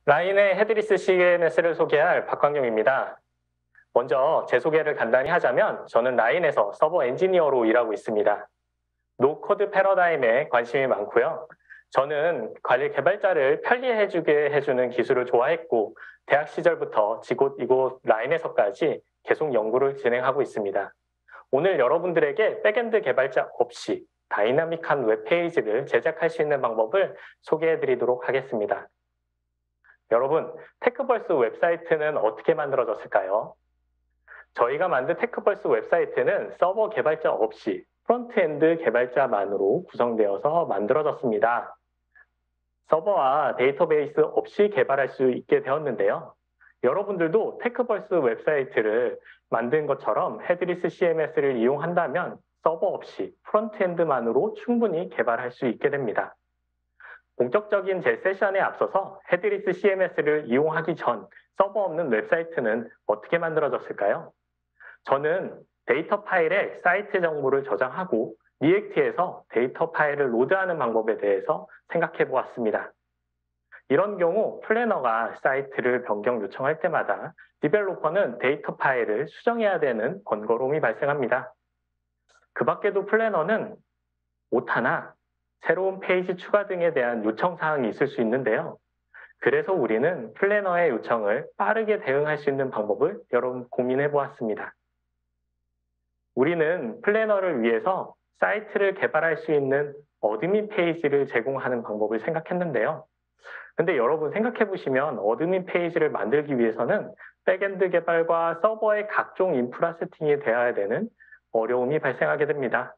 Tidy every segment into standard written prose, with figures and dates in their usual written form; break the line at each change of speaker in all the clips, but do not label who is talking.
라인의 헤드리스 CMS를 소개할 박광용입니다. 먼저 제 소개를 간단히 하자면 저는 라인에서 서버 엔지니어로 일하고 있습니다. 노코드 패러다임에 관심이 많고요. 저는 관리 개발자를 편리해주게 해주는 기술을 좋아했고 대학 시절부터 이곳 라인에서까지 계속 연구를 진행하고 있습니다. 오늘 여러분들에게 백엔드 개발자 없이 다이나믹한 웹페이지를 제작할 수 있는 방법을 소개해드리도록 하겠습니다. 여러분, 테크벌스 웹사이트는 어떻게 만들어졌을까요? 저희가 만든 테크벌스 웹사이트는 서버 개발자 없이 프론트엔드 개발자만으로 구성되어서 만들어졌습니다. 서버와 데이터베이스 없이 개발할 수 있게 되었는데요. 여러분들도 테크벌스 웹사이트를 만든 것처럼 헤드리스 CMS를 이용한다면 서버 없이 프론트엔드만으로 충분히 개발할 수 있게 됩니다. 본격적인 제 세션에 앞서서 헤드리스 CMS를 이용하기 전 서버 없는 웹사이트는 어떻게 만들어졌을까요? 저는 데이터 파일에 사이트 정보를 저장하고 리액트에서 데이터 파일을 로드하는 방법에 대해서 생각해 보았습니다. 이런 경우 플래너가 사이트를 변경 요청할 때마다 디벨로퍼는 데이터 파일을 수정해야 되는 번거로움이 발생합니다. 그 밖에도 플래너는 오타나 새로운 페이지 추가 등에 대한 요청 사항이 있을 수 있는데요. 그래서 우리는 플래너의 요청을 빠르게 대응할 수 있는 방법을 여러 고민해 보았습니다. 우리는 플래너를 위해서 사이트를 개발할 수 있는 어드민 페이지를 제공하는 방법을 생각했는데요. 근데 여러분 생각해 보시면 어드민 페이지를 만들기 위해서는 백엔드 개발과 서버의 각종 인프라 세팅이 되어야 되는 어려움이 발생하게 됩니다.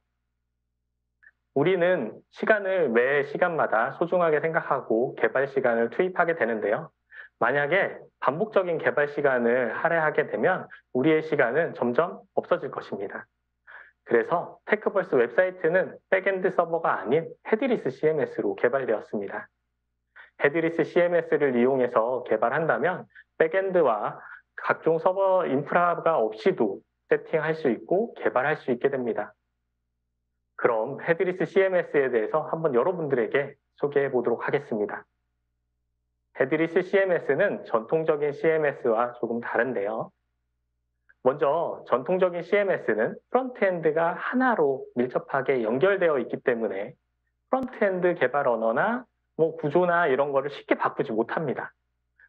우리는 시간을 매 시간마다 소중하게 생각하고 개발 시간을 투입하게 되는데요. 만약에 반복적인 개발 시간을 할애하게 되면 우리의 시간은 점점 없어질 것입니다. 그래서 테크벌스 웹사이트는 백엔드 서버가 아닌 헤드리스 CMS로 개발되었습니다. 헤드리스 CMS를 이용해서 개발한다면 백엔드와 각종 서버 인프라가 없이도 세팅할 수 있고 개발할 수 있게 됩니다. 그럼 헤드리스 CMS에 대해서 한번 여러분들에게 소개해 보도록 하겠습니다. 헤드리스 CMS는 전통적인 CMS와 조금 다른데요. 먼저 전통적인 CMS는 프론트엔드가 하나로 밀접하게 연결되어 있기 때문에 프론트엔드 개발 언어나 구조나 이런 거를 쉽게 바꾸지 못합니다.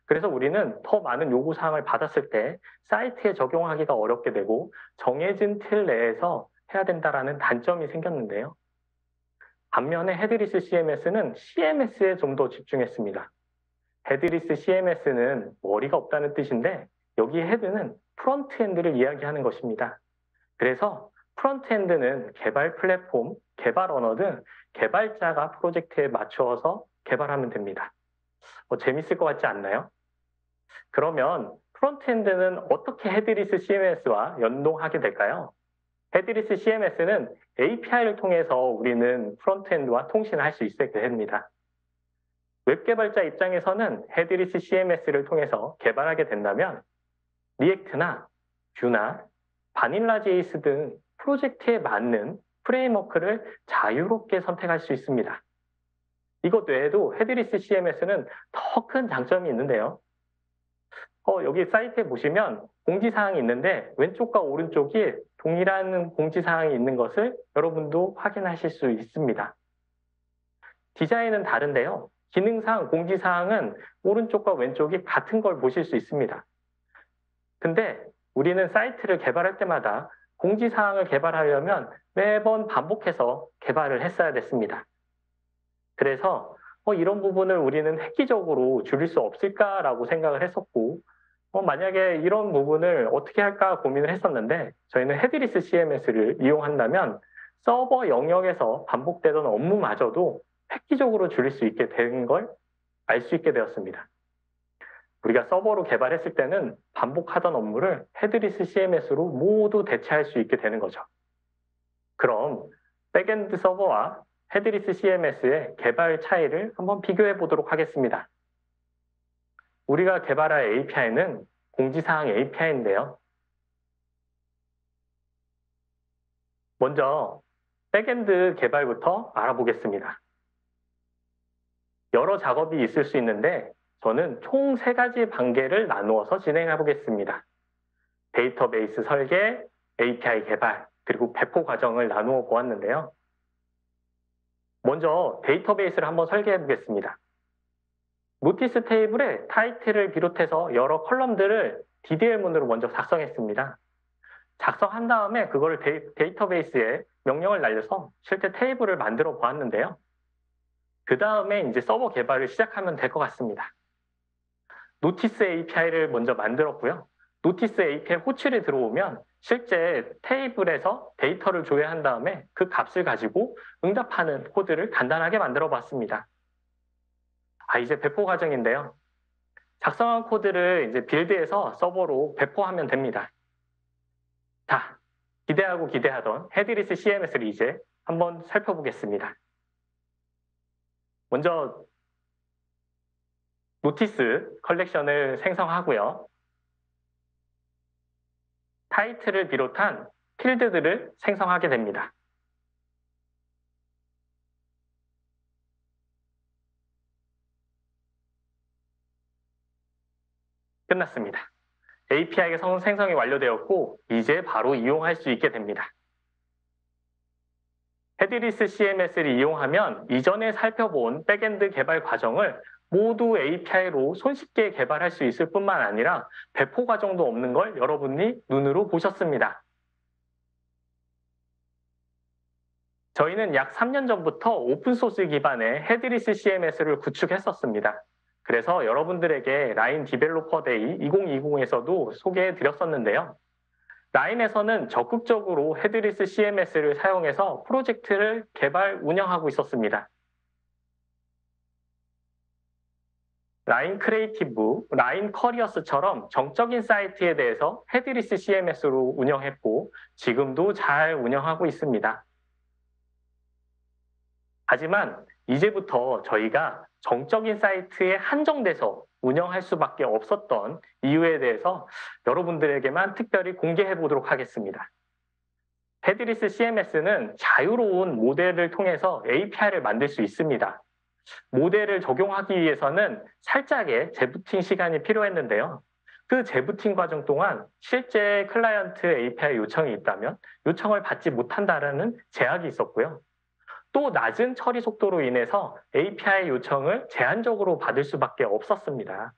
그래서 우리는 더 많은 요구사항을 받았을 때 사이트에 적용하기가 어렵게 되고 정해진 틀 내에서 해야 된다는 단점이 생겼는데요. 반면에 헤드리스 CMS는 CMS에 좀 더 집중했습니다. 헤드리스 CMS는 머리가 없다는 뜻인데 여기 헤드는 프론트엔드를 이야기하는 것입니다. 그래서 프론트엔드는 개발 플랫폼, 개발 언어 등 개발자가 프로젝트에 맞추어서 개발하면 됩니다. 재밌을 것 같지 않나요? 그러면 프론트엔드는 어떻게 헤드리스 CMS와 연동하게 될까요? 헤드리스 CMS는 API를 통해서 우리는 프론트엔드와 통신을 할 수 있게 됩니다. 웹 개발자 입장에서는 헤드리스 CMS를 통해서 개발하게 된다면 리액트나 뷰나 바닐라 JS 등 프로젝트에 맞는 프레임워크를 자유롭게 선택할 수 있습니다. 이것 외에도 헤드리스 CMS는 더 큰 장점이 있는데요. 여기 사이트에 보시면 공지사항이 있는데 왼쪽과 오른쪽이 동일한 공지사항이 있는 것을 여러분도 확인하실 수 있습니다. 디자인은 다른데요. 기능상 공지사항은 오른쪽과 왼쪽이 같은 걸 보실 수 있습니다. 근데 우리는 사이트를 개발할 때마다 공지사항을 개발하려면 매번 반복해서 개발을 했어야 됐습니다. 그래서 이런 부분을 우리는 획기적으로 줄일 수 없을까라고 생각을 했었고 만약에 이런 부분을 어떻게 할까 고민을 했었는데 저희는 헤드리스 CMS를 이용한다면 서버 영역에서 반복되던 업무마저도 획기적으로 줄일 수 있게 된 걸 알 수 있게 되었습니다. 우리가 서버로 개발했을 때는 반복하던 업무를 헤드리스 CMS로 모두 대체할 수 있게 되는 거죠. 그럼 백엔드 서버와 헤드리스 CMS의 개발 차이를 한번 비교해 보도록 하겠습니다. 우리가 개발할 API는 공지사항 API인데요. 먼저 백엔드 개발부터 알아보겠습니다. 여러 작업이 있을 수 있는데 저는 총 3가지 단계를 나누어서 진행해 보겠습니다. 데이터베이스 설계, API 개발, 그리고 배포 과정을 나누어 보았는데요. 먼저 데이터베이스를 한번 설계해 보겠습니다. 노티스 테이블에 타이틀을 비롯해서 여러 컬럼들을 DDL문으로 먼저 작성했습니다. 작성한 다음에 그걸 데이터베이스에 명령을 날려서 실제 테이블을 만들어 보았는데요. 그 다음에 이제 서버 개발을 시작하면 될 것 같습니다. 노티스 API를 먼저 만들었고요. 노티스 API 호출이 들어오면 실제 테이블에서 데이터를 조회한 다음에 그 값을 가지고 응답하는 코드를 간단하게 만들어 봤습니다. 이제 배포 과정인데요. 작성한 코드를 이제 빌드에서 서버로 배포하면 됩니다. 자, 기대하던 헤드리스 CMS를 이제 한번 살펴보겠습니다. 먼저 노티스 컬렉션을 생성하고요. 타이틀을 비롯한 필드들을 생성하게 됩니다. 끝났습니다. API가 생성이 완료되었고 이제 바로 이용할 수 있게 됩니다. 헤드리스 CMS를 이용하면 이전에 살펴본 백엔드 개발 과정을 모두 API로 손쉽게 개발할 수 있을 뿐만 아니라 배포 과정도 없는 걸 여러분이 눈으로 보셨습니다. 저희는 약 3년 전부터 오픈소스 기반의 헤드리스 CMS를 구축했었습니다. 그래서 여러분들에게 라인 디벨로퍼 데이 2020에서도 소개해 드렸었는데요. 라인에서는 적극적으로 헤드리스 CMS를 사용해서 프로젝트를 개발, 운영하고 있었습니다. 라인 크리에이티브, 라인 커리어스처럼 정적인 사이트에 대해서 헤드리스 CMS로 운영했고 지금도 잘 운영하고 있습니다. 하지만 이제부터 저희가 정적인 사이트에 한정돼서 운영할 수밖에 없었던 이유에 대해서 여러분들에게만 특별히 공개해 보도록 하겠습니다. 헤드리스 CMS는 자유로운 모델을 통해서 API를 만들 수 있습니다. 모델을 적용하기 위해서는 살짝의 재부팅 시간이 필요했는데요. 그 재부팅 과정 동안 실제 클라이언트 API 요청이 있다면 요청을 받지 못한다는 제약이 있었고요. 또 낮은 처리 속도로 인해서 API 요청을 제한적으로 받을 수밖에 없었습니다.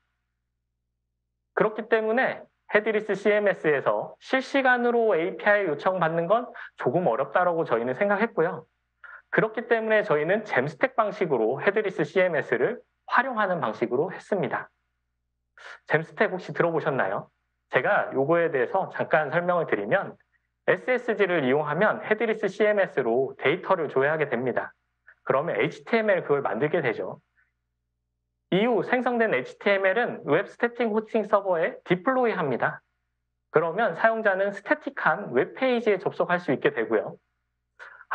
그렇기 때문에 헤드리스 CMS에서 실시간으로 API 요청받는 건 조금 어렵다고 저희는 생각했고요. 그렇기 때문에 저희는 잼스택 방식으로 헤드리스 CMS를 활용하는 방식으로 했습니다. 잼스택 혹시 들어보셨나요? 제가 요거에 대해서 잠깐 설명을 드리면 SSG를 이용하면 헤드리스 CMS로 데이터를 조회하게 됩니다. 그러면 HTML 그걸 만들게 되죠. 이후 생성된 HTML은 웹 스태틱 호스팅 서버에 디플로이 합니다. 그러면 사용자는 스태틱한 웹페이지에 접속할 수 있게 되고요.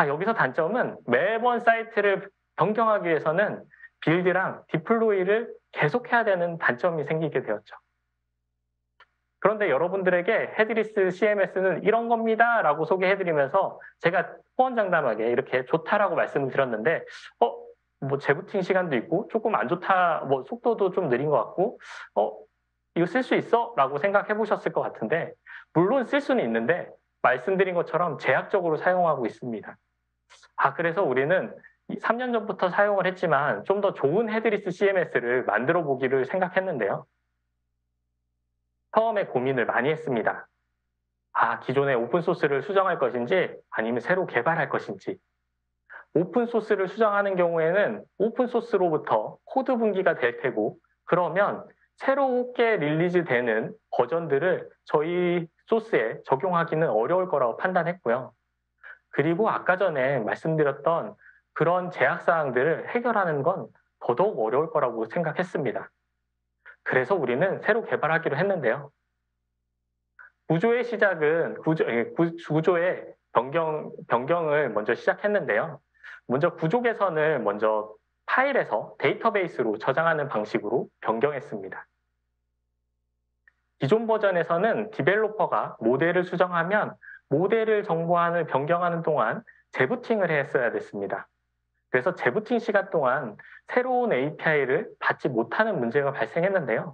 여기서 단점은 매번 사이트를 변경하기 위해서는 빌드랑 디플로이를 계속해야 되는 단점이 생기게 되었죠. 그런데 여러분들에게 헤드리스 CMS는 이런 겁니다 라고 소개해드리면서 제가 호언장담하게 이렇게 좋다라고 말씀을 드렸는데 뭐 재부팅 시간도 있고 조금 안 좋다, 뭐 속도도 좀 느린 것 같고 이거 쓸 수 있어? 라고 생각해 보셨을 것 같은데 물론 쓸 수는 있는데 말씀드린 것처럼 제약적으로 사용하고 있습니다. 그래서 우리는 3년 전부터 사용을 했지만 좀 더 좋은 헤드리스 CMS를 만들어 보기를 생각했는데요. 처음에 고민을 많이 했습니다. 기존의 오픈소스를 수정할 것인지 아니면 새로 개발할 것인지. 오픈소스를 수정하는 경우에는 오픈소스로부터 코드 분기가 될 테고 그러면 새롭게 릴리즈되는 버전들을 저희 소스에 적용하기는 어려울 거라고 판단했고요. 그리고 아까 전에 말씀드렸던 그런 제약사항들을 해결하는 건 더더욱 어려울 거라고 생각했습니다. 그래서 우리는 새로 개발하기로 했는데요. 구조의 시작은 구조의 변경을 먼저 시작했는데요. 먼저 구조 개선을 먼저 파일에서 데이터베이스로 저장하는 방식으로 변경했습니다. 기존 버전에서는 디벨로퍼가 모델을 수정하면 모델을 정보안을 변경하는 동안 재부팅을 했어야 됐습니다. 그래서 재부팅 시간 동안 새로운 API를 받지 못하는 문제가 발생했는데요.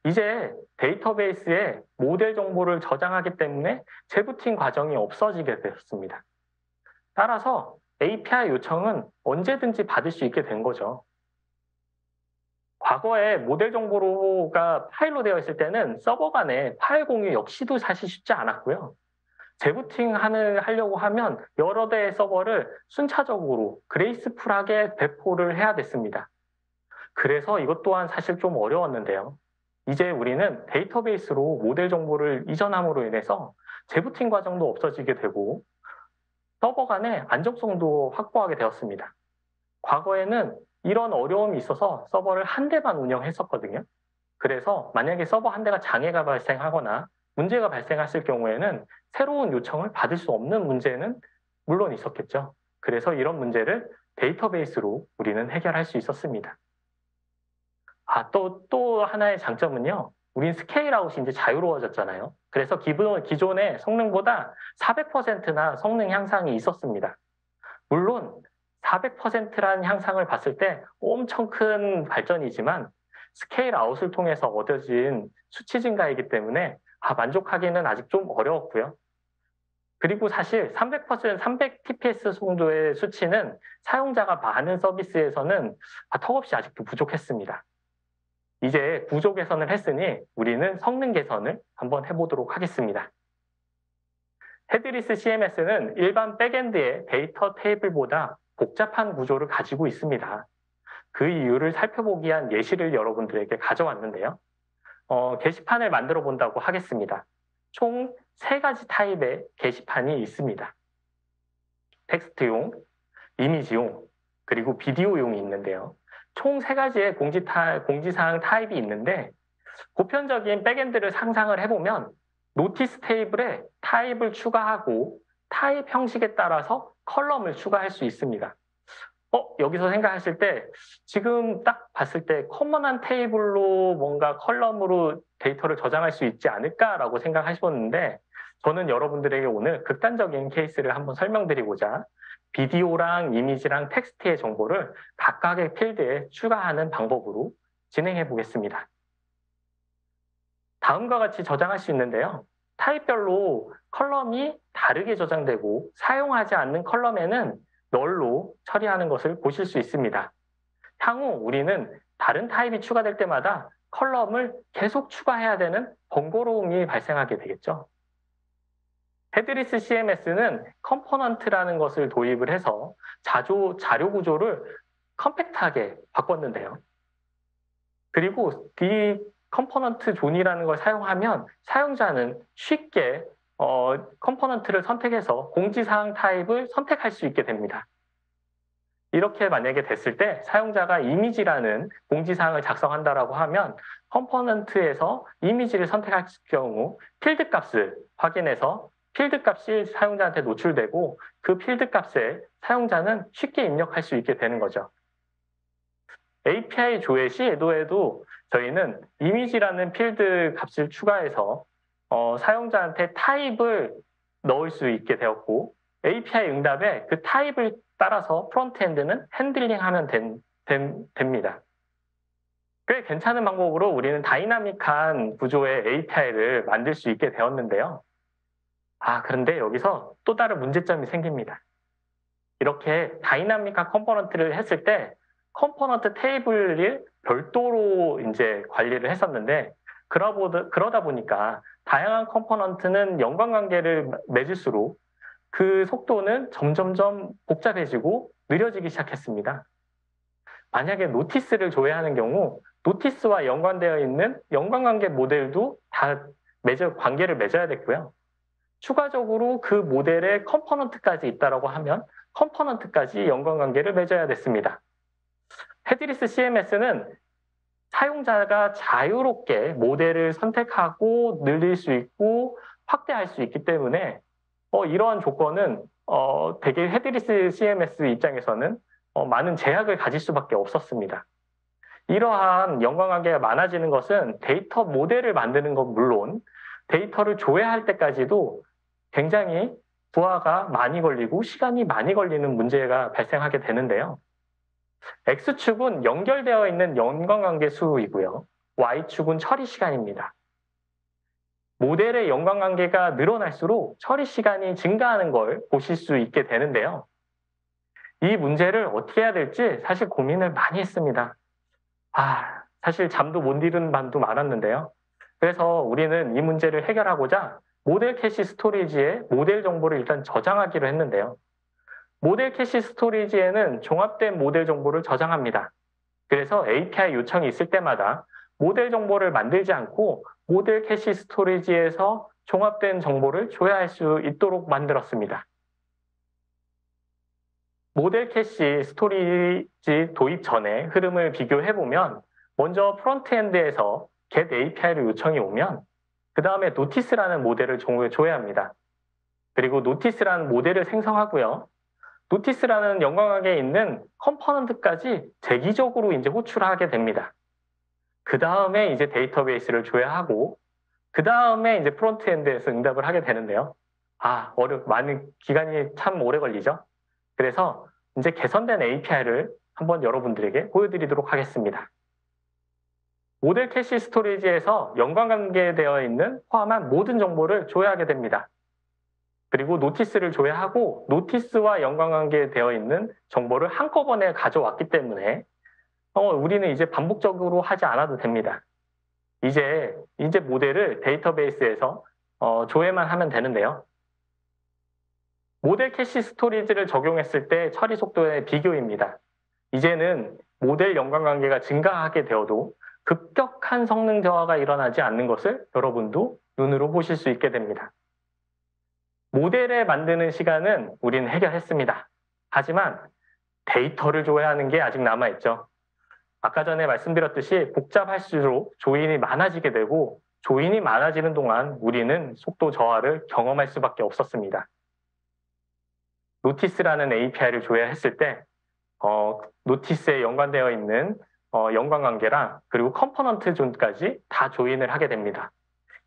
이제 데이터베이스에 모델 정보를 저장하기 때문에 재부팅 과정이 없어지게 되었습니다. 따라서 API 요청은 언제든지 받을 수 있게 된 거죠. 과거에 모델 정보가 파일로 되어 있을 때는 서버 간의 파일 공유 역시도 사실 쉽지 않았고요. 재부팅 하려고 하면 여러 대의 서버를 순차적으로 그레이스풀하게 배포를 해야 됐습니다. 그래서 이것 또한 사실 좀 어려웠는데요. 이제 우리는 데이터베이스로 모델 정보를 이전함으로 인해서 재부팅 과정도 없어지게 되고 서버 간의 안정성도 확보하게 되었습니다. 과거에는 이런 어려움이 있어서 서버를 한 대만 운영했었거든요. 그래서 만약에 서버 한 대가 장애가 발생하거나 문제가 발생했을 경우에는 새로운 요청을 받을 수 없는 문제는 물론 있었겠죠. 그래서 이런 문제를 데이터베이스로 우리는 해결할 수 있었습니다. 또 하나의 장점은요. 우린 스케일아웃이 이제 자유로워졌잖아요. 그래서 기존의 성능보다 400%나 성능 향상이 있었습니다. 물론 400%라는 향상을 봤을 때 엄청 큰 발전이지만 스케일아웃을 통해서 얻어진 수치 증가이기 때문에 만족하기는 아직 좀 어려웠고요. 그리고 사실 300 TPS 정도의 수치는 사용자가 많은 서비스에서는 턱없이 아직도 부족했습니다. 이제 구조 개선을 했으니 우리는 성능 개선을 한번 해보도록 하겠습니다. 헤드리스 CMS는 일반 백엔드의 데이터 테이블보다 복잡한 구조를 가지고 있습니다. 그 이유를 살펴보기 위한 예시를 여러분들에게 가져왔는데요. 게시판을 만들어 본다고 하겠습니다. 총 3가지 타입의 게시판이 있습니다. 텍스트용, 이미지용, 그리고 비디오용이 있는데요. 총 3가지의 공지사항 타입이 있는데 보편적인 백엔드를 상상을 해보면 노티스 테이블에 타입을 추가하고 타입 형식에 따라서 컬럼을 추가할 수 있습니다. 여기서 생각하실 때 지금 딱 봤을 때 커먼한 테이블로 뭔가 컬럼으로 데이터를 저장할 수 있지 않을까라고 생각하셨는데 저는 여러분들에게 오늘 극단적인 케이스를 한번 설명드리고자 비디오랑 이미지랑 텍스트의 정보를 각각의 필드에 추가하는 방법으로 진행해 보겠습니다. 다음과 같이 저장할 수 있는데요. 타입별로 컬럼이 다르게 저장되고 사용하지 않는 컬럼에는 널로 처리하는 것을 보실 수 있습니다. 향후 우리는 다른 타입이 추가될 때마다 컬럼을 계속 추가해야 되는 번거로움이 발생하게 되겠죠. 헤드리스 CMS는 컴포넌트라는 것을 도입을 해서 자료 구조를 컴팩트하게 바꿨는데요. 그리고 이 컴포넌트 존이라는 걸 사용하면 사용자는 쉽게 컴포넌트를 선택해서 공지사항 타입을 선택할 수 있게 됩니다. 이렇게 만약에 됐을 때 사용자가 이미지라는 공지사항을 작성한다라고 하면 컴포넌트에서 이미지를 선택할 경우 필드 값을 확인해서 필드 값이 사용자한테 노출되고 그 필드 값에 사용자는 쉽게 입력할 수 있게 되는 거죠. API 조회 시에도 저희는 이미지라는 필드 값을 추가해서 사용자한테 타입을 넣을 수 있게 되었고 API 응답에 그 타입을 따라서 프론트엔드는 핸들링하면 됩니다. 꽤 괜찮은 방법으로 우리는 다이나믹한 구조의 API를 만들 수 있게 되었는데요. 그런데 여기서 또 다른 문제점이 생깁니다. 이렇게 다이나믹한 컴포넌트를 했을 때 컴포넌트 테이블을 별도로 이제 관리를 했었는데 그러다 보니까 다양한 컴포넌트는 연관관계를 맺을수록 그 속도는 점점점 복잡해지고 느려지기 시작했습니다. 만약에 노티스를 조회하는 경우 노티스와 연관되어 있는 연관관계 모델도 다 관계를 맺어야 됐고요. 추가적으로 그 모델에 컴포넌트까지 있다고 하면 컴포넌트까지 연관관계를 맺어야 됐습니다. 헤드리스 CMS는 사용자가 자유롭게 모델을 선택하고 늘릴 수 있고 확대할 수 있기 때문에 이러한 조건은 되게 헤드리스 CMS 입장에서는 많은 제약을 가질 수밖에 없었습니다. 이러한 연관관계가 많아지는 것은 데이터 모델을 만드는 것 물론 데이터를 조회할 때까지도 굉장히 부하가 많이 걸리고 시간이 많이 걸리는 문제가 발생하게 되는데요. X축은 연결되어 있는 연관관계 수이고요. Y축은 처리 시간입니다. 모델의 연관관계가 늘어날수록 처리 시간이 증가하는 걸 보실 수 있게 되는데요. 이 문제를 어떻게 해야 될지 사실 고민을 많이 했습니다. 사실 잠도 못 이룬 밤도 많았는데요. 그래서 우리는 이 문제를 해결하고자 모델 캐시 스토리지에 모델 정보를 일단 저장하기로 했는데요. 모델 캐시 스토리지에는 종합된 모델 정보를 저장합니다. 그래서 API 요청이 있을 때마다 모델 정보를 만들지 않고 모델 캐시 스토리지에서 종합된 정보를 조회할 수 있도록 만들었습니다. 모델 캐시 스토리지 도입 전에 흐름을 비교해보면 먼저 프론트엔드에서 get API를 요청이 오면 그 다음에 노티스라는 모델을 조회합니다. 그리고 노티스라는 모델을 생성하고요. 노티스라는 연관관계에 있는 컴포넌트까지 대기적으로 이제 호출하게 됩니다. 그 다음에 이제 데이터베이스를 조회하고 그 다음에 이제 프론트엔드에서 응답을 하게 되는데요. 많은 기간이 참 오래 걸리죠. 그래서 이제 개선된 API를 한번 여러분들에게 보여드리도록 하겠습니다. 모델 캐시 스토리지에서 연관관계되어 있는 포함한 모든 정보를 조회하게 됩니다. 그리고 노티스를 조회하고 노티스와 연관관계되어 있는 정보를 한꺼번에 가져왔기 때문에 우리는 이제 반복적으로 하지 않아도 됩니다. 이제 모델을 데이터베이스에서 조회만 하면 되는데요. 모델 캐시 스토리지를 적용했을 때 처리 속도의 비교입니다. 이제는 모델 연관관계가 증가하게 되어도 급격한 성능 저하가 일어나지 않는 것을 여러분도 눈으로 보실 수 있게 됩니다. 모델을 만드는 시간은 우리는 해결했습니다. 하지만 데이터를 조회하는 게 아직 남아있죠. 아까 전에 말씀드렸듯이 복잡할수록 조인이 많아지게 되고 조인이 많아지는 동안 우리는 속도 저하를 경험할 수밖에 없었습니다. 노티스라는 API를 조회했을 때 노티스에 연관되어 있는 연관관계랑 그리고 컴포넌트 존까지 다 조인을 하게 됩니다.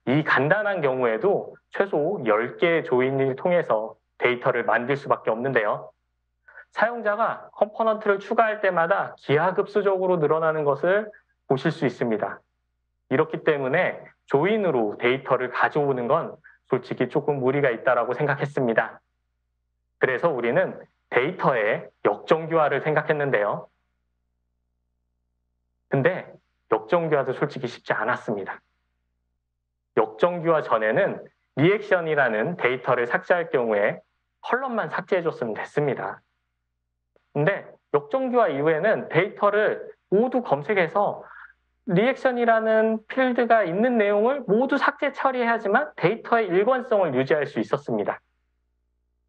이 간단한 경우에도 최소 10개의 조인을 통해서 데이터를 만들 수밖에 없는데요. 사용자가 컴포넌트를 추가할 때마다 기하급수적으로 늘어나는 것을 보실 수 있습니다. 이렇기 때문에 조인으로 데이터를 가져오는 건 솔직히 조금 무리가 있다고 생각했습니다. 그래서 우리는 데이터의 역정교화를 생각했는데요. 근데 역정교화도 솔직히 쉽지 않았습니다. 역정교화 전에는 리액션이라는 데이터를 삭제할 경우에 컬럼만 삭제해줬으면 됐습니다. 근데 역정교화 이후에는 데이터를 모두 검색해서 리액션이라는 필드가 있는 내용을 모두 삭제 처리해야지만 데이터의 일관성을 유지할 수 있었습니다.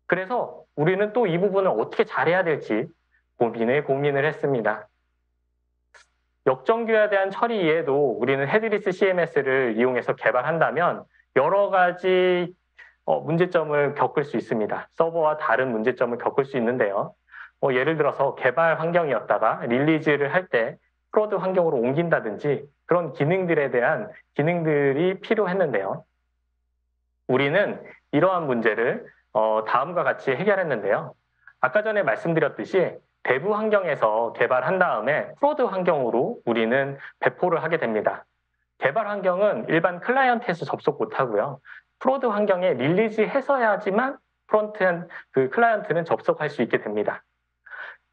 그래서 우리는 또 이 부분을 어떻게 잘해야 될지 고민을 했습니다. 역정교화에 대한 처리 이외에도 우리는 헤드리스 CMS를 이용해서 개발한다면 여러 가지 문제점을 겪을 수 있습니다. 서버와 다른 문제점을 겪을 수 있는데요. 예를 들어서 개발 환경이었다가 릴리즈를 할 때 프로드 환경으로 옮긴다든지 그런 기능들이 필요했는데요. 우리는 이러한 문제를 다음과 같이 해결했는데요. 아까 전에 말씀드렸듯이 대부 환경에서 개발한 다음에 프로드 환경으로 우리는 배포를 하게 됩니다. 개발 환경은 일반 클라이언트에서 접속 못하고요. 프로드 환경에 릴리즈해서야지만 클라이언트는 접속할 수 있게 됩니다.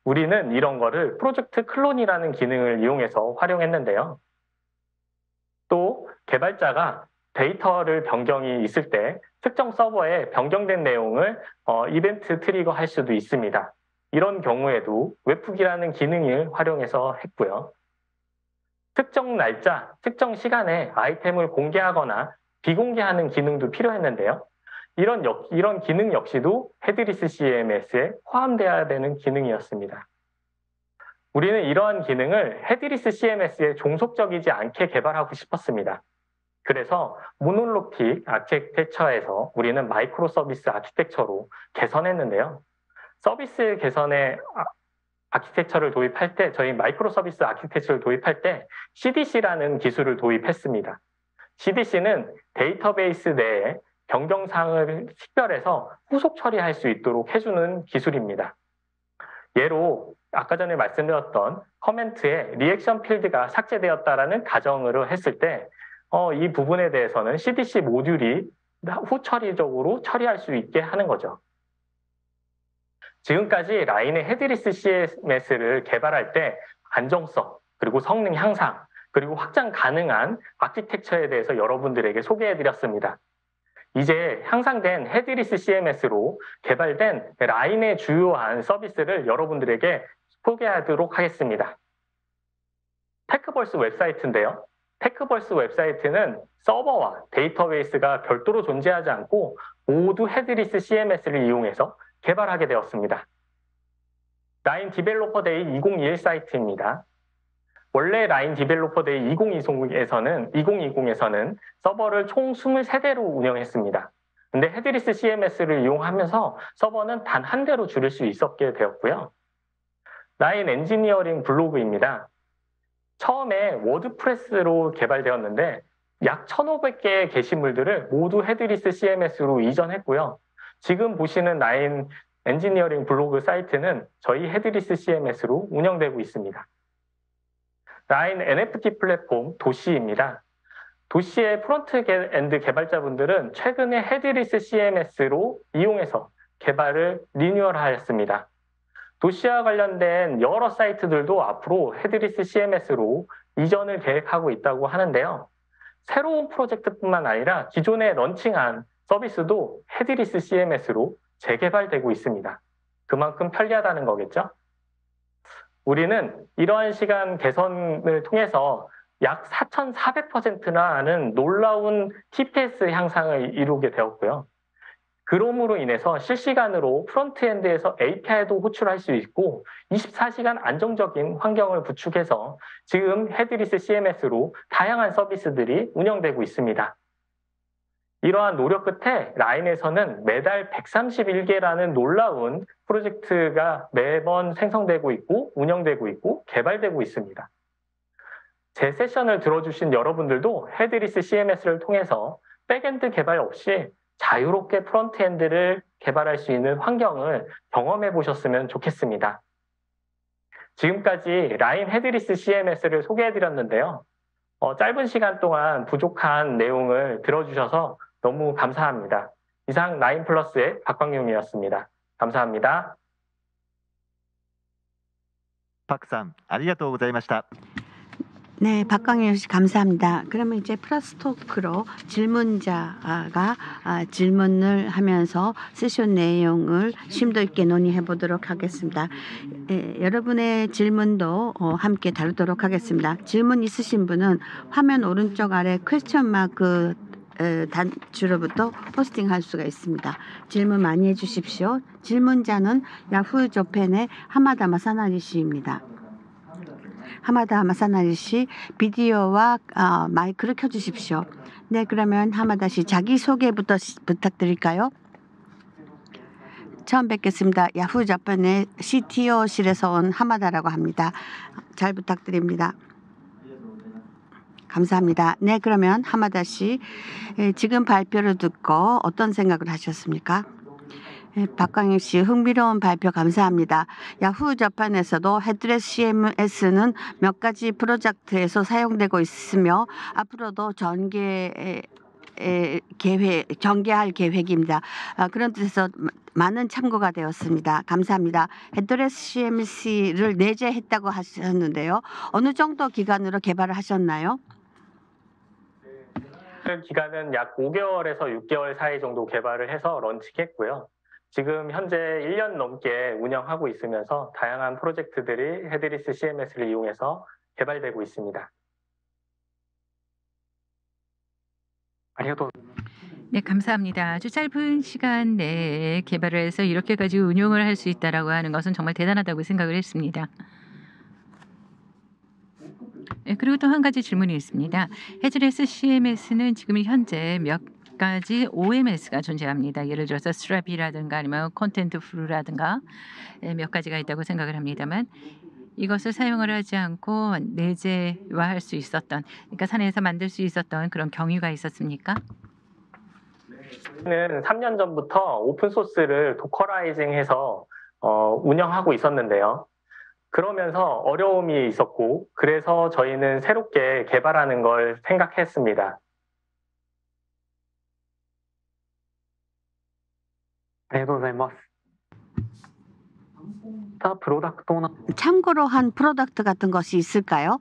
우리는 이런 거를 프로젝트 클론이라는 기능을 이용해서 활용했는데요. 또 개발자가 데이터를 변경이 있을 때 특정 서버에 변경된 내용을 이벤트 트리거 할 수도 있습니다. 이런 경우에도 웹훅이라는 기능을 활용해서 했고요. 특정 날짜, 특정 시간에 아이템을 공개하거나 비공개하는 기능도 필요했는데요. 이런 기능 역시도 헤드리스 CMS에 포함되어야 되는 기능이었습니다. 우리는 이러한 기능을 헤드리스 CMS에 종속적이지 않게 개발하고 싶었습니다. 그래서 모놀로틱 아키텍처에서 우리는 마이크로 서비스 아키텍처로 개선했는데요. 서비스 개선의 아키텍처를 도입할 때, 저희 마이크로 서비스 아키텍처를 도입할 때 CDC라는 기술을 도입했습니다. CDC는 데이터베이스 내에 변경사항을 식별해서 후속 처리할 수 있도록 해주는 기술입니다. 예로 아까 전에 말씀드렸던 커멘트에 리액션 필드가 삭제되었다라는 가정으로 했을 때 이 부분에 대해서는 CDC 모듈이 후처리적으로 처리할 수 있게 하는 거죠. 지금까지 라인의 헤드리스 CMS를 개발할 때 안정성, 그리고 성능 향상, 그리고 확장 가능한 아키텍처에 대해서 여러분들에게 소개해드렸습니다. 이제 향상된 헤드리스 CMS로 개발된 라인의 주요한 서비스를 여러분들에게 소개하도록 하겠습니다. 테크벌스 웹사이트인데요. 테크벌스 웹사이트는 서버와 데이터베이스가 별도로 존재하지 않고 모두 헤드리스 CMS를 이용해서 개발하게 되었습니다. 라인 디벨로퍼 데이 2021 사이트입니다. 원래 라인 디벨로퍼 데이 2020에서는 서버를 총 23대로 운영했습니다. 근데 헤드리스 CMS를 이용하면서 서버는 단 한 대로 줄일 수 있었게 되었고요. 라인 엔지니어링 블로그입니다. 처음에 워드프레스로 개발되었는데 약 1,500개의 게시물들을 모두 헤드리스 CMS로 이전했고요. 지금 보시는 라인 엔지니어링 블로그 사이트는 저희 헤드리스 CMS로 운영되고 있습니다. 라인 NFT 플랫폼 도시입니다. 도시의 프론트엔드 개발자분들은 최근에 헤드리스 CMS로 이용해서 개발을 리뉴얼하였습니다. 도시와 관련된 여러 사이트들도 앞으로 헤드리스 CMS로 이전을 계획하고 있다고 하는데요. 새로운 프로젝트뿐만 아니라 기존에 런칭한 서비스도 헤드리스 CMS로 재개발되고 있습니다. 그만큼 편리하다는 거겠죠? 우리는 이러한 시간 개선을 통해서 약 4,400%나 하는 놀라운 TPS 향상을 이루게 되었고요. 그럼으로 인해서 실시간으로 프론트엔드에서 API도 호출할 수 있고 24시간 안정적인 환경을 구축해서 지금 헤드리스 CMS로 다양한 서비스들이 운영되고 있습니다. 이러한 노력 끝에 라인에서는 매달 131개라는 놀라운 프로젝트가 매번 생성되고 있고 운영되고 있고 개발되고 있습니다. 제 세션을 들어주신 여러분들도 헤드리스 CMS를 통해서 백엔드 개발 없이 자유롭게 프론트엔드를 개발할 수 있는 환경을 경험해 보셨으면 좋겠습니다. 지금까지 라인 헤드리스 CMS를 소개해 드렸는데요. 짧은 시간 동안 부족한 내용을 들어주셔서 너무 감사합니다. 이상 라인플러스의 박광용이었습니다. 감사합니다.
パクさん、ありがとうございました。
네, 박광일 씨 감사합니다. 그러면 이제 플러스 토크로 질문자가 질문을 하면서 세션 내용을 심도 있게 논의해 보도록 하겠습니다. 여러분의 질문도 함께 다루도록 하겠습니다. 질문 있으신 분은 화면 오른쪽 아래 퀘스천 마크 단추로부터 포스팅할 수가 있습니다. 질문 많이 해주십시오. 질문자는 야후 저펜의 하마다 마사나리 씨입니다. 하마다 마사나리 씨 비디오와 마이크를 켜주십시오. 네, 그러면 하마다 씨 자기소개부터 부탁드릴까요? 처음 뵙겠습니다. 야후 자판의 CTO실에서 온 하마다라고 합니다. 잘 부탁드립니다. 감사합니다. 네, 그러면 하마다 씨 지금 발표를 듣고 어떤 생각을 하셨습니까? 박광일 씨 흥미로운 발표 감사합니다. 야후 자판에서도 헤드레스 CMS는 몇 가지 프로젝트에서 사용되고 있으며 앞으로도 전개할 계획입니다. 그런 뜻에서 많은 참고가 되었습니다. 감사합니다. 헤드레스 CMS를 내재했다고 하셨는데요. 어느 정도 기간으로 개발을 하셨나요?
기간은 약 5개월에서 6개월 사이 정도 개발을 해서 런칭했고요. 지금 현재 1년 넘게 운영하고 있으면서 다양한 프로젝트들이 헤드리스 CMS를 이용해서 개발되고 있습니다.
네, 감사합니다. 아주 짧은 시간 내에 개발을 해서 이렇게까지 운용을 할 수 있다라고 하는 것은 정말 대단하다고 생각을 했습니다. 네, 그리고 또 한 가지 질문이 있습니다. 헤드레스 CMS는 지금 현재 몇 가지 OMS가 존재합니다. 예를 들어서 스트랩이라든가 아니면 콘텐트 프루라든가 몇 가지가 있다고 생각을 합니다만 이것을 사용을 하지 않고 내재화할 수 있었던, 그러니까 사내에서 만들 수 있었던 그런 경위가 있었습니까?
저희는 3년 전부터 오픈 소스를 도커라이징해서 운영하고 있었는데요. 그러면서 어려움이 있었고, 그래서 저희는 새롭게 개발하는 걸 생각했습니다.
ありがとうございます。プロダクトな
참고로 한 프로덕트 같은 것이 있을까요?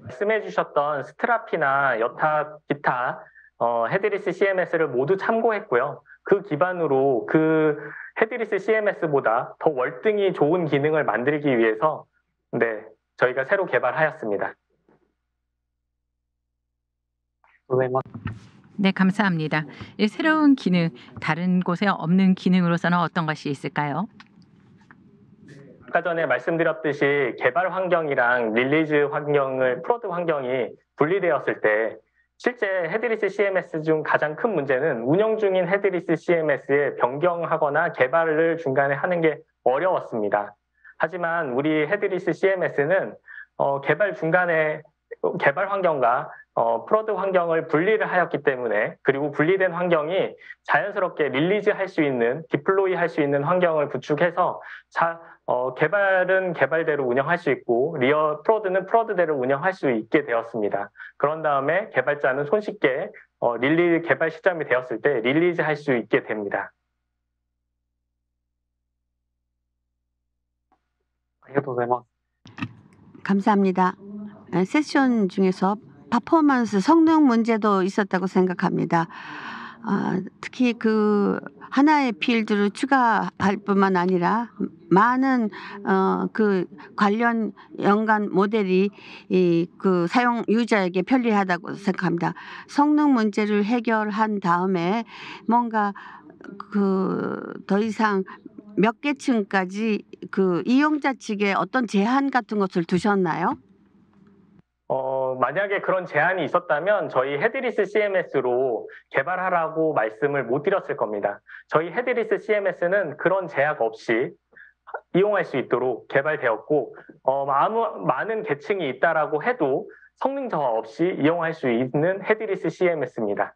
말씀해 주셨던 스트라피나 여타 기타 헤드리스 CMS를 모두 참고했고요. 그 기반으로 그 헤드리스 CMS보다 더 월등히 좋은 기능을 만들기 위해서 저희가 새로 개발하였습니다.
ありがとうございます。
네, 감사합니다. 이 새로운 기능, 다른 곳에 없는 기능으로서는 어떤 것이 있을까요?
아까 전에 말씀드렸듯이 개발 환경이랑 릴리즈 환경을 프로드 환경이 분리되었을 때 실제 헤드리스 CMS 중 가장 큰 문제는 운영 중인 헤드리스 CMS에 변경하거나 개발을 중간에 하는 게 어려웠습니다. 하지만 우리 헤드리스 CMS는 개발 중간에 개발 환경과 프로드 환경을 분리를 하였기 때문에, 그리고 분리된 환경이 자연스럽게 릴리즈 할 수 있는, 디플로이 할 수 있는 환경을 구축해서 개발은 개발대로 운영할 수 있고 프로드는 프로드대로 운영할 수 있게 되었습니다. 그런 다음에 개발자는 손쉽게 개발 시점이 되었을 때 릴리즈 할 수 있게 됩니다.
ありがとうございます。
감사합니다. 세션 중에서 퍼포먼스 성능 문제도 있었다고 생각합니다. 특히 그 하나의 필드를 추가할 뿐만 아니라 많은 그 관련 연관 모델이 그 사용 유저에게 편리하다고 생각합니다. 성능 문제를 해결한 다음에 뭔가 그 더 이상 몇 개층까지 그 이용자 측에 어떤 제한 같은 것을 두셨나요?
만약에 그런 제한이 있었다면 저희 헤드리스 CMS로 개발하라고 말씀을 못 드렸을 겁니다. 저희 헤드리스 CMS는 그런 제약 없이 이용할 수 있도록 개발되었고 많은 계층이 있다라고 해도 성능 저하 없이 이용할 수 있는 헤드리스 CMS입니다.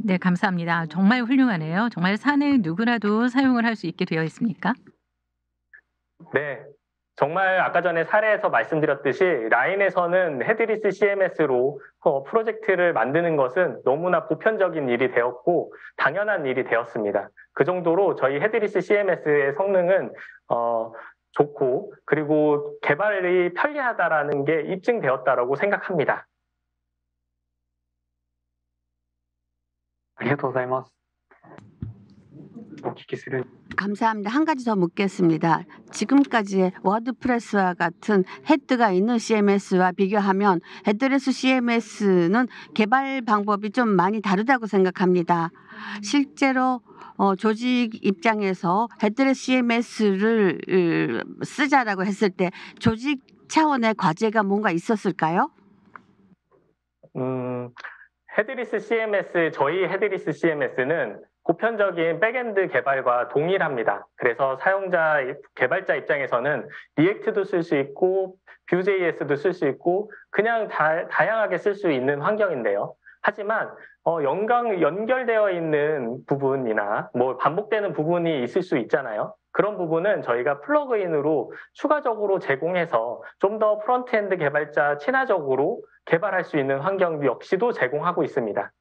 네, 감사합니다. 정말 훌륭하네요. 정말 사내 누구라도 사용을 할 수 있게 되어 있습니까?
네, 정말 아까 전에 사례에서 말씀드렸듯이 라인에서는 헤드리스 CMS로 프로젝트를 만드는 것은 너무나 보편적인 일이 되었고 당연한 일이 되었습니다. 그 정도로 저희 헤드리스 CMS의 성능은 좋고 그리고 개발이 편리하다라는 게 입증되었다라고 생각합니다.
ありがとうございます。お聞きする
감사합니다. 한 가지 더 묻겠습니다. 지금까지의 워드프레스와 같은 헤드가 있는 CMS와 비교하면 헤드레스 CMS는 개발 방법이 좀 많이 다르다고 생각합니다. 실제로 조직 입장에서 헤드레스 CMS를 쓰자라고 했을 때 조직 차원의 과제가 뭔가 있었을까요?
저희 헤드리스 CMS는 보편적인 백엔드 개발과 동일합니다. 그래서 개발자 입장에서는 리액트도 쓸 수 있고 Vue.js도 쓸 수 있고 그냥 다양하게 쓸 수 있는 환경인데요. 하지만 연결되어 있는 부분이나 반복되는 부분이 있을 수 있잖아요. 그런 부분은 저희가 플러그인으로 추가적으로 제공해서 좀 더 프론트엔드 개발자 친화적으로 개발할 수 있는 환경 역시도 제공하고 있습니다.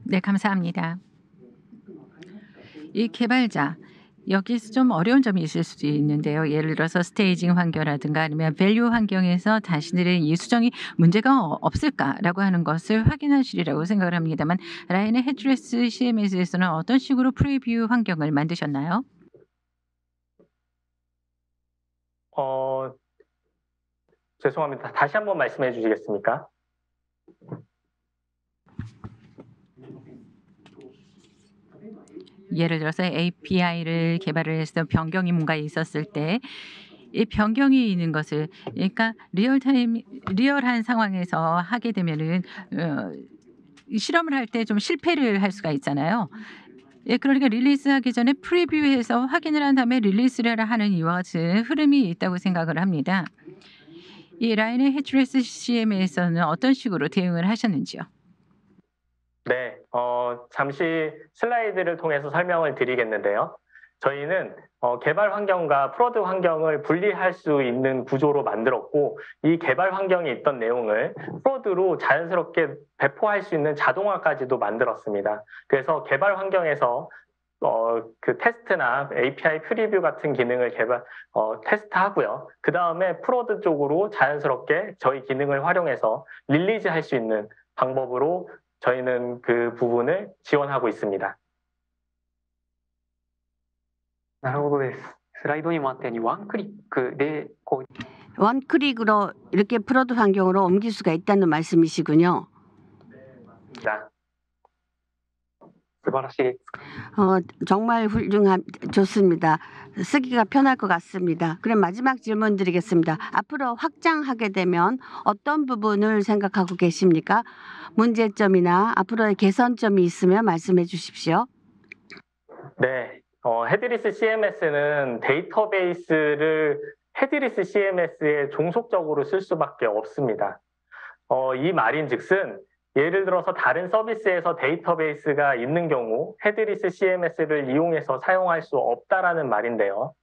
네, 감사합니다. 이 개발자 여기서 좀 어려운 점이 있을 수도 있는데요. 예를 들어서 스테이징 환경이라든가 아니면 밸류 환경에서 자신들의 이 수정이 문제가 없을까라고 하는 것을 확인하시리라고 생각을 합니다만 라인의 헤드레스 CMS에서는 어떤 식으로 프리뷰 환경을 만드셨나요?
죄송합니다. 다시 한번 말씀해 주시겠습니까?
예를 들어서 API를 개발을 해서 변경이 뭔가 있었을 때 이 변경이 있는 것을 그러니까 리얼한 상황에서 하게 되면은 실험을 할 때 좀 실패를 할 수가 있잖아요. 예, 그러니까 릴리스하기 전에 프리뷰해서 확인을 한 다음에 릴리스를 하는 이와 같은 흐름이 있다고 생각을 합니다. 이 라인의 헤드레스 CM에서는 어떤 식으로 대응을 하셨는지요?
네, 잠시 슬라이드를 통해서 설명을 드리겠는데요. 저희는 개발 환경과 프로드 환경을 분리할 수 있는 구조로 만들었고, 이 개발 환경에 있던 내용을 프로드로 자연스럽게 배포할 수 있는 자동화까지도 만들었습니다. 그래서 개발 환경에서 그 테스트나 API 프리뷰 같은 기능을 테스트하고요. 그 다음에 프로드 쪽으로 자연스럽게 저희 기능을 활용해서 릴리즈 할 수 있는 방법으로 저희는 그 부분을 지원하고 있습니다.
なるほどです。スライドにもあったようにワンクリックでこう
원클릭으로 이렇게 프로드 환경으로 옮길 수가 있다는 말씀이시군요.
자,
素晴らしいです。
정말 좋습니다. 쓰기가 편할 것 같습니다. 그럼 마지막 질문 드리겠습니다. 앞으로 확장하게 되면 어떤 부분을 생각하고 계십니까? 문제점이나 앞으로의 개선점이 있으면 말씀해 주십시오.
네, 헤드리스 CMS는 데이터베이스를 헤드리스 CMS에 종속적으로 쓸 수밖에 없습니다. 이 말인즉슨 예를 들어서 다른 서비스에서 데이터베이스가 있는 경우 헤드리스 CMS를 이용해서 사용할 수 없다라는 말인데요.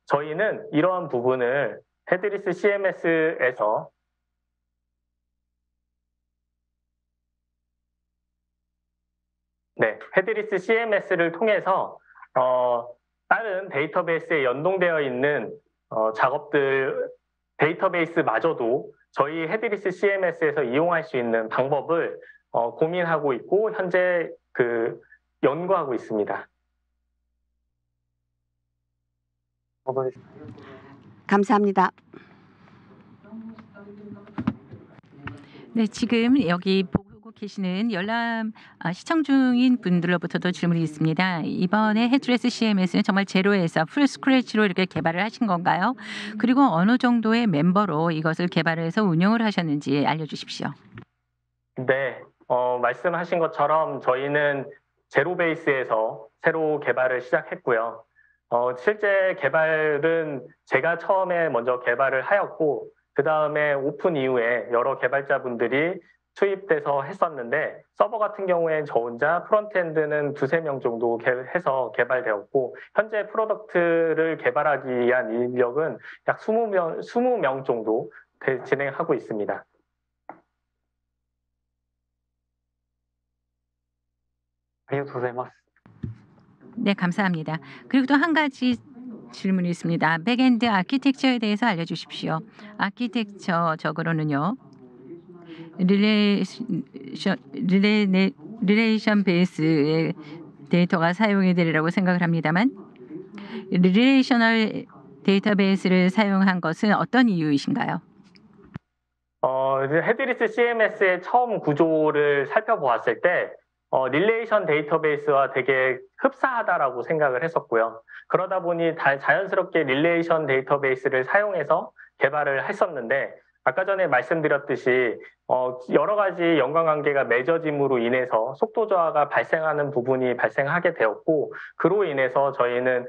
저희는 이러한 부분을 헤드리스 CMS에서 헤드리스 CMS를 통해서 다른 데이터베이스에 연동되어 있는 작업들 데이터베이스마저도 저희 헤드리스 CMS에서 이용할 수 있는 방법을 고민하고 있고 현재 연구하고 있습니다.
本当です。
감사합니다.
네, 지금 여기 보고 계시는 열람 시청 중인 분들로부터도 질문이 있습니다. 이번에 헤드레스 CMS는 정말 제로에서 풀 스크래치로 이렇게 개발을 하신 건가요? 그리고 어느 정도의 멤버로 이것을 개발해서 운영을 하셨는지 알려주십시오.
네, 말씀하신 것처럼 저희는 제로 베이스에서 새로 개발을 시작했고요. 실제 개발은 제가 처음에 먼저 개발을 하였고 그 다음에 오픈 이후에 여러 개발자분들이 투입돼서 했었는데 서버 같은 경우엔 저 혼자 프론트엔드는 2~3명 정도 해서 개발되었고 현재 프로덕트를 개발하기 위한 인력은 약 20명 정도 진행하고 있습니다.
ありがとうございます。
네, 감사합니다. 그리고 또 한 가지 질문이 있습니다. 백엔드 아키텍처에 대해서 알려주십시오. 아키텍처적으로는요. 릴레이션 베이스의 데이터가 사용이 되리라고 생각을 합니다만 릴레이셔널 데이터베이스를 사용한 것은 어떤 이유이신가요?
헤드리스 CMS의 처음 구조를 살펴보았을 때 릴레이션 데이터베이스와 되게 흡사하다라고 생각을 했었고요. 그러다 보니 자연스럽게 릴레이션 데이터베이스를 사용해서 개발을 했었는데 아까 전에 말씀드렸듯이 여러 가지 연관관계가 맺어짐으로 인해서 속도 저하가 발생하는 부분이 발생하게 되었고 그로 인해서 저희는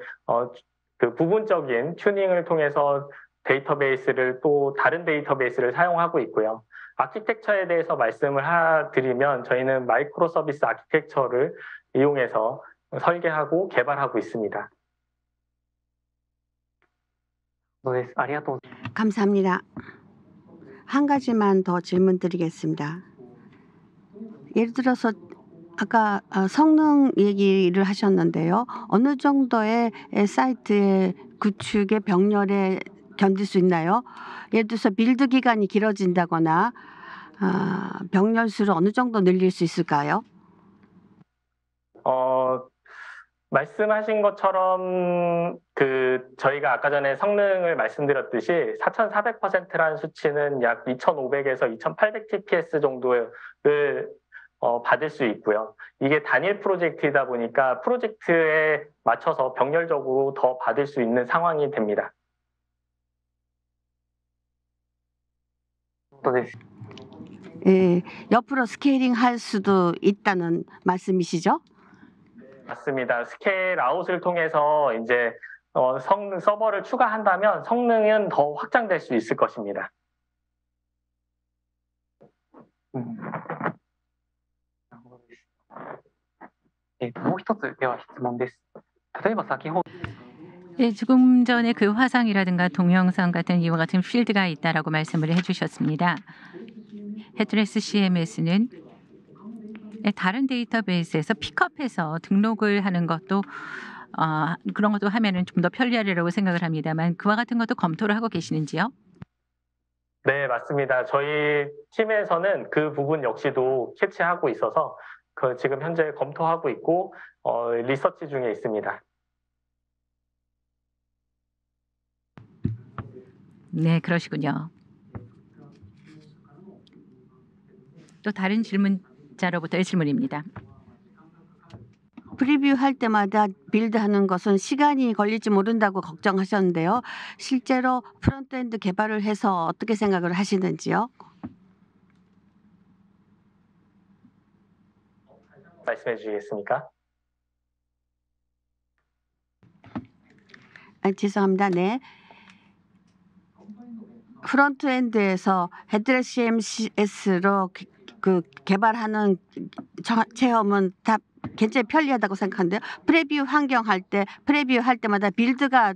그 부분적인 튜닝을 통해서 데이터베이스를 또 다른 데이터베이스를 사용하고 있고요. 아키텍처에 대해서 말씀을 드리면 저희는 마이크로 서비스 아키텍처를 이용해서 설계하고 개발하고 있습니다.
そうです。ありがとう。
감사합니다. 한 가지만 더 질문 드리겠습니다. 예를 들어서 아까 성능 얘기를 하셨는데요. 어느 정도의 사이트의 구축의 병렬에 견딜 수 있나요? 예를 들어서 빌드 기간이 길어진다거나 병렬 수를 어느 정도 늘릴 수 있을까요?
말씀하신 것처럼 저희가 아까 전에 성능을 말씀드렸듯이 4400%라는 수치는 약 2500에서 2800 TPS 정도를 받을 수 있고요. 이게 단일 프로젝트이다 보니까 프로젝트에 맞춰서 병렬적으로 더 받을 수 있는 상황이 됩니다.
本当です。
예, 옆으로 스케일링 할 수도 있다는 말씀이시죠?
맞습니다. 스케일 아웃을 통해서 이제 서버를 추가한다면 성능은 더 확장될 수 있을 것입니다.
なるほどです。もう一つでは質問です。例えば先ほど
예, 조금 전에 그 화상이라든가 동영상 같은 이와 같은 필드가 있다라고 말씀을 해주셨습니다. 헤드레스 CMS는 다른 데이터베이스에서 픽업해서 등록을 하는 것도 그런 것도 하면은 좀 더 편리하리라고 생각을 합니다만 그와 같은 것도 검토를 하고 계시는지요?
네, 맞습니다. 저희 팀에서는 그 부분 역시도 캐치하고 있어서 지금 현재 검토하고 있고 리서치 중에 있습니다.
네, 그러시군요. 또 다른 질문자로부터의 질문입니다.
프리뷰 할 때마다 빌드하는 것은 시간이 걸릴지 모른다고 걱정하셨는데요. 실제로 프론트엔드 개발을 해서 어떻게 생각을 하시는지요?
말씀해 주시겠습니까?
죄송합니다. 네. 프론트엔드에서 헤드레스 CMS로 그 개발하는 체험은 다 굉장히 편리하다고 생각하는데요. 프리뷰 환경 할 때 프리뷰 할 때마다 빌드가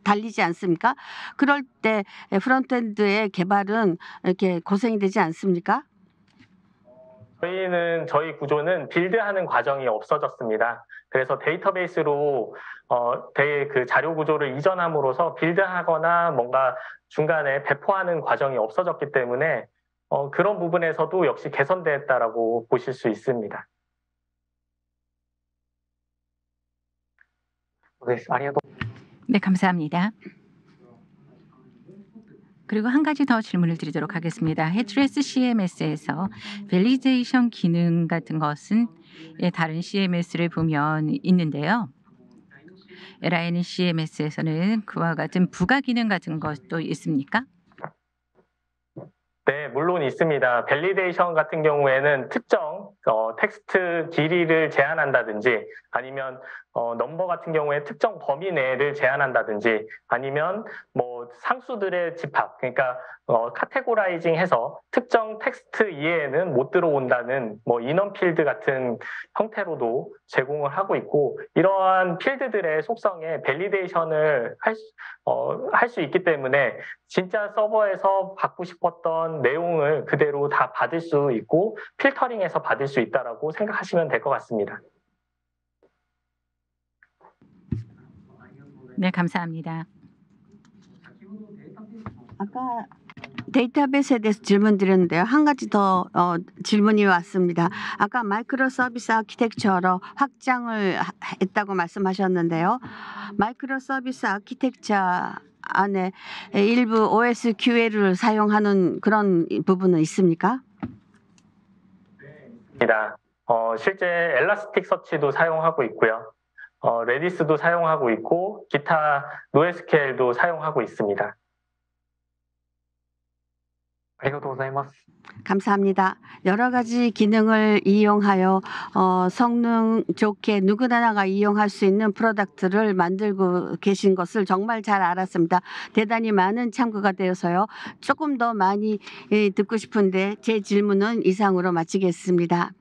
달리지 않습니까? 그럴 때 프론트엔드의 개발은 이렇게 고생이 되지 않습니까?
저희 구조는 빌드하는 과정이 없어졌습니다. 그래서 데이터베이스로 그 자료 구조를 이전함으로써 빌드하거나 뭔가 중간에 배포하는 과정이 없어졌기 때문에 그런 부분에서도 역시 개선됐다라고 보실 수 있습니다.
네, 감사합니다. 그리고 한 가지 더 질문을 드리도록 하겠습니다. 헤드레스 CMS에서 밸리데이션 기능 같은 것은 다른 CMS를 보면 있는데요. LIN CMS에서는 그와 같은 부가 기능 같은 것도 있습니까?
네, 물론 있습니다. 밸리데이션 같은 경우에는 특정 텍스트 길이를 제한한다든지 아니면 넘버 같은 경우에 특정 범위 내를 제한한다든지 아니면 뭐 상수들의 집합, 그러니까 카테고라이징해서 특정 텍스트 이외에는 못 들어온다는 뭐 인원 필드 같은 형태로도 제공을 하고 있고 이러한 필드들의 속성에 밸리데이션을 할 수 있기 때문에 진짜 서버에서 받고 싶었던 내용을 그대로 다 받을 수 있고 필터링해서 받을 수 있다라고 생각하시면 될 것 같습니다.
네, 감사합니다.
아까 데이터베이스에 대해서 질문 드렸는데요. 한 가지 더 질문이 왔습니다. 아까 마이크로 서비스 아키텍처로 확장을 했다고 말씀하셨는데요. 마이크로 서비스 아키텍처 안에 일부 OSQL을 사용하는 그런 부분은 있습니까?
실제 엘라스틱 서치도 사용하고 있고요. 레디스도 사용하고 있고 기타 노에스케일도 사용하고 있습니다.
감사합니다. 여러 가지 기능을 이용하여 성능 좋게 누구나가 이용할 수 있는 프로덕트를 만들고 계신 것을 정말 잘 알았습니다. 대단히 많은 참고가 되어서요. 조금 더 많이 듣고 싶은데 제 질문은 이상으로 마치겠습니다.